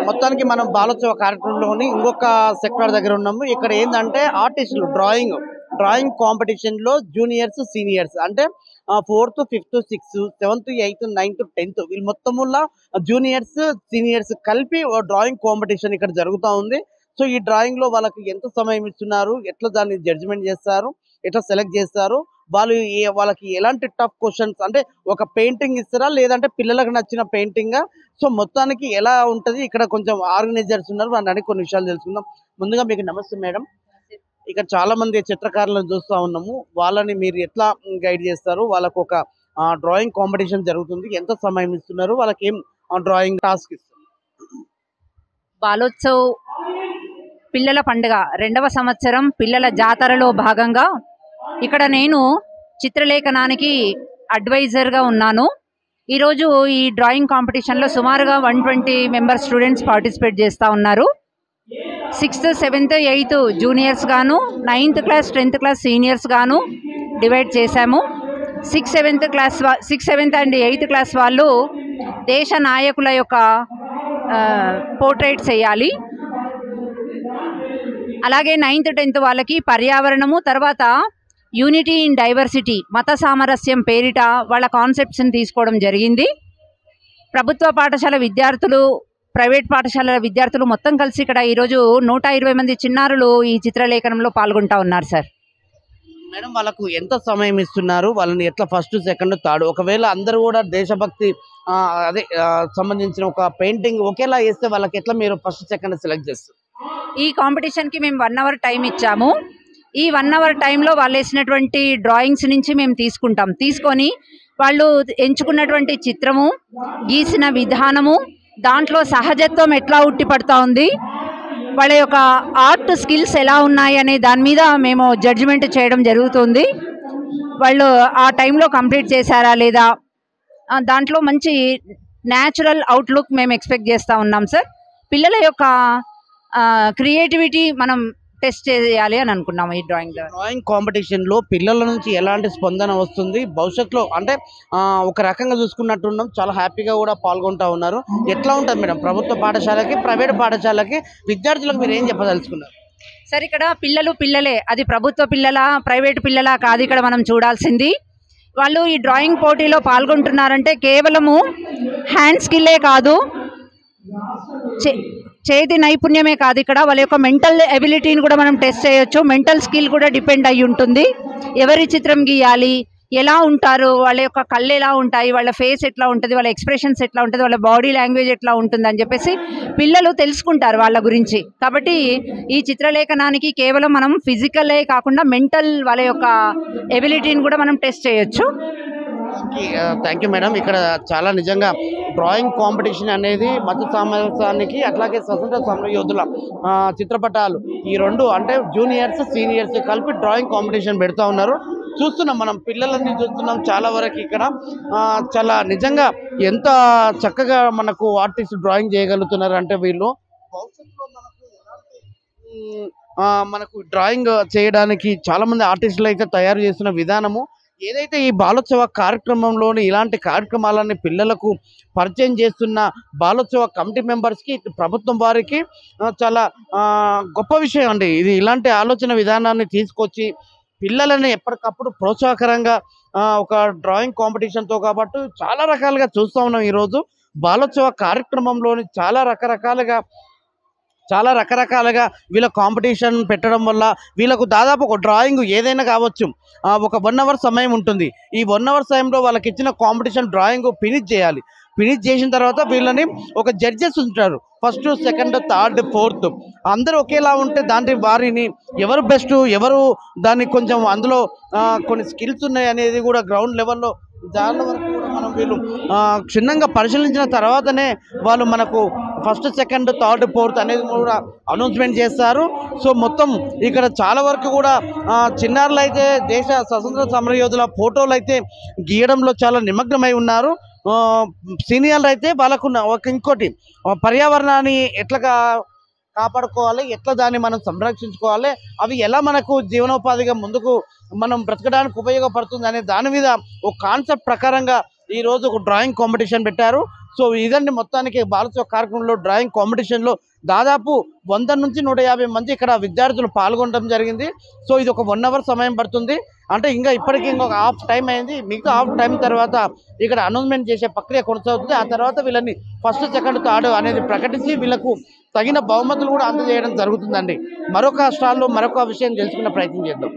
మొత్తానికి మనం బాలోత్సవ కార్యక్రమంలోని ఇంకొక సెక్టార్ దగ్గర ఉన్నాము. ఇక్కడ ఏంటంటే ఆర్టిస్టులు డ్రాయింగ్ కాంపిటీషన్ లో జూనియర్స్ సీనియర్స్ అంటే 4th 5th 6th 7th 8th 9th 10th వీళ్ళు మొత్తముlla జూనియర్స్ సీనియర్స్ కలిపి డ్రాయింగ్ కాంపిటీషన్ ఇక్కడ జరుగుతూ ఉంది. సో ఈ డ్రాయింగ్ లో వాళ్ళకి ఎంత సమయం ఇస్తున్నారు, ఎట్లా దాన్ని జడ్జిమెంట్ చేస్తారు, ఎట్లా సెలెక్ట్ చేస్తారు, వాళ్ళకి ఎలాంటి టఫ్ క్వశ్చన్స్ అంటే ఒక పెయింటింగ్ ఇస్తారా లేదంటే పిల్లలకు నచ్చిన పెయింటింగ్. సో మొత్తానికి ఎలా ఉంటది ఇక్కడ కొంచెం ఆర్గనైజర్స్ ఉన్నారు, వాళ్ళని అడిగి కొన్ని విషయాలు తెలుసుకుందాం. ముందుగా మీకు నమస్తే మేడం. ఇక్కడ చాలా మంది చిత్రకారులను చూస్తూ ఉన్నాము, వాళ్ళని మీరు ఎట్లా గైడ్ చేస్తారు? వాళ్ళకు ఒక డ్రాయింగ్ కాంపిటీషన్ జరుగుతుంది, ఎంత సమయం ఇస్తున్నారు, వాళ్ళకి ఏం డ్రాయింగ్ టాస్క్ ఇస్తారు? బాలోత్సవ్ పిల్లల పండుగ 2వ సంవత్సరం పిల్లల జాతరలో భాగంగా ఇక్కడ నేను చిత్రలేఖనానికి అడ్వైజర్గా ఉన్నాను. ఈరోజు ఈ డ్రాయింగ్ కాంపిటీషన్లో సుమారుగా 120 మెంబర్ స్టూడెంట్స్ పార్టిసిపేట్ చేస్తూ ఉన్నారు. 6th 7th 8th జూనియర్స్ గాను, 9th class 10th class seniors గాను డివైడ్ చేశాము. 6th 7th and 8th class వాళ్ళు దేశ నాయకుల యొక్క పోర్ట్రేట్స్ వేయాలి. అలాగే 9th 10th వాళ్ళకి పర్యావరణము, తర్వాత యూనిటీ ఇన్ డైవర్సిటీ మత సామరస్యం పేరిట వాళ్ళ కాన్సెప్ట్స్ని తీసుకోవడం జరిగింది. ప్రభుత్వ పాఠశాల విద్యార్థులు, ప్రైవేట్ పాఠశాలల విద్యార్థులు మొత్తం కలిసి ఇక్కడ ఈరోజు 120 మంది చిన్నారులు ఈ చిత్రలేఖనంలో పాల్గొంటా ఉన్నారు సార్. మేడం వాళ్ళకు ఎంత సమయం ఇస్తున్నారు, వాళ్ళని ఎట్లా ఫస్ట్ సెకండ్ థర్డ్ ఒకవేళ అందరూ కూడా దేశభక్తి అదే సంబంధించిన ఒక పెయింటింగ్ ఒకేలా వేస్తే వాళ్ళకి ఎట్లా మీరు ఫస్ట్ సెకండ్ సెలెక్ట్ చేస్తారు? ఈ కాంపిటీషన్కి మేము 1 hour టైం ఇచ్చాము. ఈ 1 hour టైంలో వాళ్ళు వేసినటువంటి డ్రాయింగ్స్ నుంచి మేము తీసుకొని వాళ్ళు ఎంచుకున్నటువంటి చిత్రము, గీసిన విధానము, దాంట్లో సహజత్వం ఎట్లా ఉట్టిపడుతూ ఉంది, వాళ్ళ యొక్క ఆర్ట్ స్కిల్స్ ఎలా ఉన్నాయి అనే దాని మీద మేము జడ్జిమెంట్ చేయడం జరుగుతుంది. వాళ్ళు ఆ టైంలో కంప్లీట్ చేశారా లేదా, దాంట్లో మంచి న్యాచురల్ అవుట్లుక్ మేము ఎక్స్పెక్ట్ చేస్తూ ఉన్నాం సార్. పిల్లల యొక్క క్రియేటివిటీ మనం టెస్ట్ చేయాలి అని అనుకున్నాము. ఈ డ్రాయింగ్ కాంపిటీషన్లో పిల్లల నుంచి ఎలాంటి స్పందన వస్తుంది భవిష్యత్తులో అంటే ఒక రకంగా చూసుకున్నట్టున్నాం, చాలా హ్యాపీగా కూడా పాల్గొంటూ ఉన్నారు. ఎట్లా ఉంటుంది మేడం ప్రభుత్వ పాఠశాలకి ప్రైవేట్ పాఠశాలకి విద్యార్థులకు మీరు ఏం చెప్పదలుచుకున్నారు? సార్ ఇక్కడ పిల్లలే, అది ప్రభుత్వ పిల్లలా ప్రైవేట్ పిల్లలా కాదు ఇక్కడ మనం చూడాల్సింది. వాళ్ళు ఈ డ్రాయింగ్ పోటీలో పాల్గొంటున్నారంటే కేవలము హ్యాండ్ స్కిల్లే కాదు, చేతి నైపుణ్యమే కాదు, ఇక్కడ వాళ్ళ యొక్క మెంటల్ ఎబిలిటీని కూడా మనం టెస్ట్ చేయొచ్చు. మెంటల్ స్కిల్ కూడా డిపెండ్ అయ్యి ఉంటుంది. ఎవరి చిత్రం గీయాలి, ఎలా ఉంటారు, వాళ్ళ యొక్క కళ్ళు ఎలా ఉంటాయి, వాళ్ళ ఫేస్ ఎట్లా ఉంటుంది, వాళ్ళ ఎక్స్ప్రెషన్స్ ఎట్లా ఉంటుంది, వాళ్ళ బాడీ లాంగ్వేజ్ ఎట్లా ఉంటుంది అని చెప్పేసి పిల్లలు తెలుసుకుంటారు వాళ్ళ గురించి. కాబట్టి ఈ చిత్రలేఖనానికి కేవలం మనం ఫిజికలే కాకుండా మెంటల్ వాళ్ళ యొక్క ఎబిలిటీని కూడా మనం టెస్ట్ చేయొచ్చు. Thank you madam. ఇక్కడ చాలా నిజంగా డ్రాయింగ్ కాంపిటీషన్ అనేది మత సామరస్యానికి అట్లాగే స్వతంత్ర సమరయోధుల చిత్రపటాలు ఈ రెండు అంటే జూనియర్స్ సీనియర్స్ కలిపి డ్రాయింగ్ కాంపిటీషన్ పెడతా ఉన్నారు. చూస్తున్నాం, మనం పిల్లలన్నీ చూస్తున్నాం. చాలా వరకు ఇక్కడ చాలా నిజంగా ఎంత చక్కగా మనకు ఆర్టిస్ట్ డ్రాయింగ్ చేయగలుగుతున్నారు అంటే వీళ్ళు భవిష్యత్తులో మనకు డ్రాయింగ్ చేయడానికి చాలా మంది ఆర్టిస్టులు అయితే తయారు చేస్తున్న విధానము ఏదైతే ఈ బాలోత్సవ కార్యక్రమంలోని ఇలాంటి కార్యక్రమాలని పిల్లలకు పరిచయం చేస్తున్న బాలోత్సవ కమిటీ మెంబర్స్కి ప్రభుత్వం వారికి చాలా గొప్ప విషయం అండి ఇది. ఇలాంటి ఆలోచన విధానాన్ని తీసుకొచ్చి పిల్లలని ఎప్పటికప్పుడు ప్రోత్సాహకరంగా ఒక డ్రాయింగ్ కాంపిటీషన్తో కాబట్టి చాలా రకాలుగా చూస్తూ ఉన్నాం. ఈరోజు బాలోత్సవ కార్యక్రమంలోని చాలా రకరకాలుగా వీళ్ళ కాంపిటీషన్ పెట్టడం వల్ల వీళ్ళకు దాదాపు ఒక డ్రాయింగ్ ఏదైనా కావచ్చు ఒక 1 hour సమయం ఉంటుంది. ఈ 1 hour సమయంలో వాళ్ళకి ఇచ్చిన కాంపిటీషన్ డ్రాయింగ్ ఫినిష్ చేయాలి. ఫినిష్ చేసిన తర్వాత వీళ్ళని ఒక జడ్జెస్ ఉంటారు, ఫస్ట్ సెకండ్ థర్డ్ ఫోర్త్ అందరూ ఒకేలా ఉంటే వారిని ఎవరు బెస్ట్ ఎవరు దాన్ని కొంచెం అందులో కొన్ని స్కిల్స్ ఉన్నాయి అనేది కూడా గ్రౌండ్ లెవెల్లో దాని వరకు కూడా మనం వీళ్ళు క్షుణ్ణంగా పరిశీలించిన తర్వాతనే వాళ్ళు మనకు ఫస్ట్ సెకండ్ థర్డ్ ఫోర్త్ అనేది కూడా అనౌన్స్మెంట్ చేస్తారు. సో మొత్తం ఇక్కడ చాలా వరకు కూడా చిన్నారులు అయితే దేశ స్వతంత్ర సమరయోధుల ఫోటోలు అయితే గీయడంలో చాలా నిమగ్నమై ఉన్నారు. సీనియర్లు అయితే వాళ్ళకు ఇంకోటి పర్యావరణాన్ని ఎట్లా కాపాడుకోవాలి, ఎట్లా దాన్ని మనం సంరక్షించుకోవాలి, అవి ఎలా మనకు జీవనోపాధిగా ముందుకు మనం బ్రతకడానికి ఉపయోగపడుతుంది అనే దాని మీద ఒక కాన్సెప్ట్ ప్రకారంగా ఈరోజు ఒక డ్రాయింగ్ కాంపిటీషన్ పెట్టారు. సో ఇదండి మొత్తానికి బాలోత్సవ కార్యక్రమంలో డ్రాయింగ్ కాంపిటీషన్లో దాదాపు 100 నుంచి 150 మంది ఇక్కడ విద్యార్థులు పాల్గొనడం జరిగింది. సో ఇది ఒక 1 అవర్ సమయం పడుతుంది. అంటే ఇంకా ఇప్పటికీ ఇంకొక హాఫ్ టైం అయింది. మిగతా హాఫ్ టైం తర్వాత ఇక్కడ అనౌన్స్మెంట్ చేసే ప్రక్రియ కొనసాగుతుంది. ఆ తర్వాత వీళ్ళని ఫస్ట్, సెకండ్, థర్డ్ అనేది ప్రకటించి వీళ్ళకు తగిన బహుమతులు కూడా అందజేయడం జరుగుతుందండి. మరొక స్టాల్లో మరొక విషయం తెలుసుకునే ప్రయత్నం చేద్దాం.